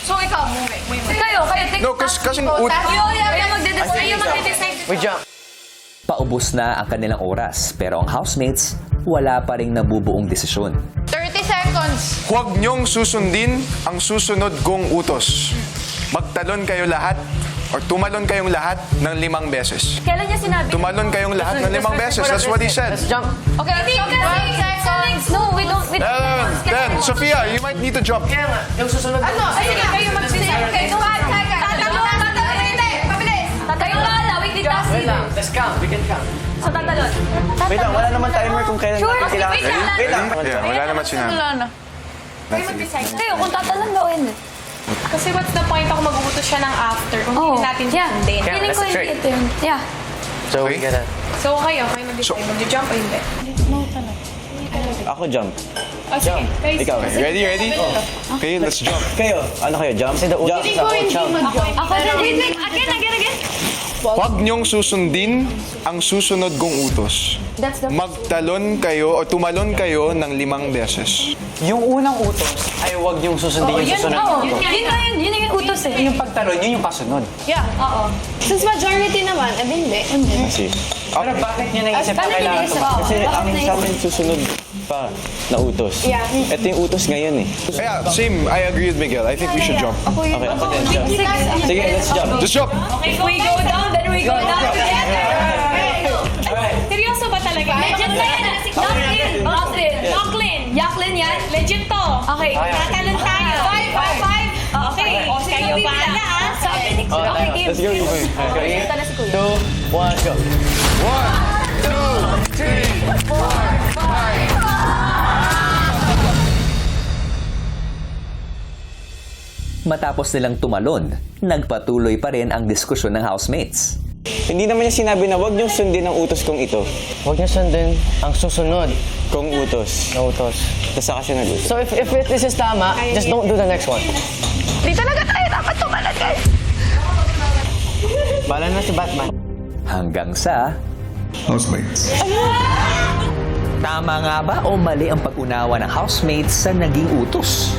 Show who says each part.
Speaker 1: So ikaw, kayo,
Speaker 2: No, kasi
Speaker 1: kayo magde-decide.
Speaker 3: We jump.
Speaker 4: Paubos na ang kanilang oras, pero ang housemates wala pa ring nabubuong desisyon.
Speaker 1: 30 seconds.
Speaker 2: Huwag niyong susundin ang susunod kong utos. Magtalon kayo lahat or tumalon kayong lahat ng 5 beses.
Speaker 1: Kailan niya sinabi?
Speaker 2: Tumalon kayong lahat ng 5 beses. That's what he said.
Speaker 3: Let's jump.
Speaker 1: Okay, hindi kasi. No, we don't.
Speaker 2: Then, Sophia, you might need to jump.
Speaker 3: Kaya nga, yung susunod.
Speaker 1: Ano? Sige, kayo mag-decide. Okay, so tatalon, hindi. Mabilis. Kayo bahala, wait, did that
Speaker 3: Wait lang, let's count. We can count.
Speaker 1: So tatalon.
Speaker 5: Wait lang, wala naman timer kung kailan
Speaker 1: Sure,
Speaker 5: natin kailangan.
Speaker 1: wait lang.
Speaker 5: Wait lang.
Speaker 2: Yeah, wala naman sinabi.
Speaker 1: Kayo mag-decide. Kayo, kung tatalon ba o hindi?
Speaker 6: Kasi what's the point ako mag-uutos siya ng after kung hindi natin sundin?
Speaker 3: Yeah,
Speaker 1: Feeling
Speaker 3: that's
Speaker 1: ko
Speaker 3: the trick.
Speaker 1: hindi ito yun. Yeah.
Speaker 5: So, we gotta...
Speaker 6: So kayo mag-decide. Mag-jump o hindi?
Speaker 5: Ako jump.
Speaker 6: O sige, kayo
Speaker 5: Ikaw.
Speaker 2: Ready? Okay, let's jump.
Speaker 5: Kayo, ano kayo? Jump? Jump.
Speaker 6: Hindi ko hindi mag-jump.
Speaker 1: Ako din. Wait, again.
Speaker 2: Huwag niyong susundin ang susunod kong utos.
Speaker 1: That's the...
Speaker 2: Magtalon kayo o tumalon kayo ng 5 beses.
Speaker 5: Yung unang utos ay huwag yung susundin yung susunod.
Speaker 1: Oo, yun yung utos eh.
Speaker 5: Yung pagtalon, yun yung kasunod.
Speaker 6: Yeah.
Speaker 1: Oo.
Speaker 6: Since majority naman, hindi.
Speaker 5: Kasi, pero bakit nyo naisip na
Speaker 1: Paano
Speaker 5: kailangan
Speaker 1: naisip?
Speaker 5: ito? Kasi
Speaker 1: Bakit
Speaker 5: ang
Speaker 1: naisip?
Speaker 5: sa amin susunod pa na utos.
Speaker 6: Yeah.
Speaker 5: Ito yung utos ngayon eh.
Speaker 2: Yeah, same. I agree with Miguel. I think we should jump.
Speaker 5: Okay, ako din jump. Sige, let's jump.
Speaker 2: Just jump.
Speaker 1: If we go down, then we go down together.
Speaker 6: Seryoso ba talaga?
Speaker 1: Legit na yan. Jacqueline yan.
Speaker 6: Legit to.
Speaker 1: Okay.
Speaker 6: Tatalon tayo. 5. Okay. O, kayo bahala ah.
Speaker 1: Sabi ni Kuya. Okay, game.
Speaker 5: Let's go.
Speaker 1: Okay, ito na si Kuya.
Speaker 5: 2, 1, go.
Speaker 2: 1, 2, 3, 4, 5.
Speaker 4: Matapos nilang tumalon, nagpatuloy pa rin ang diskusyon ng housemates.
Speaker 5: Hindi naman niya sinabi na huwag niyong sundin ang utos kong ito.
Speaker 3: Huwag niyo sundin ang susunod
Speaker 5: Kong utos.
Speaker 3: na utos.
Speaker 5: Tapos saka siya nag-utos.
Speaker 3: So if this is tama, just don't do the next one.
Speaker 1: Di talaga tayo dapat tumalon, guys.
Speaker 3: Bala na si Batman.
Speaker 4: Hanggang sa...
Speaker 2: Housemates.
Speaker 4: Tama nga ba o mali ang pag-unawa ng housemates sa naging utos?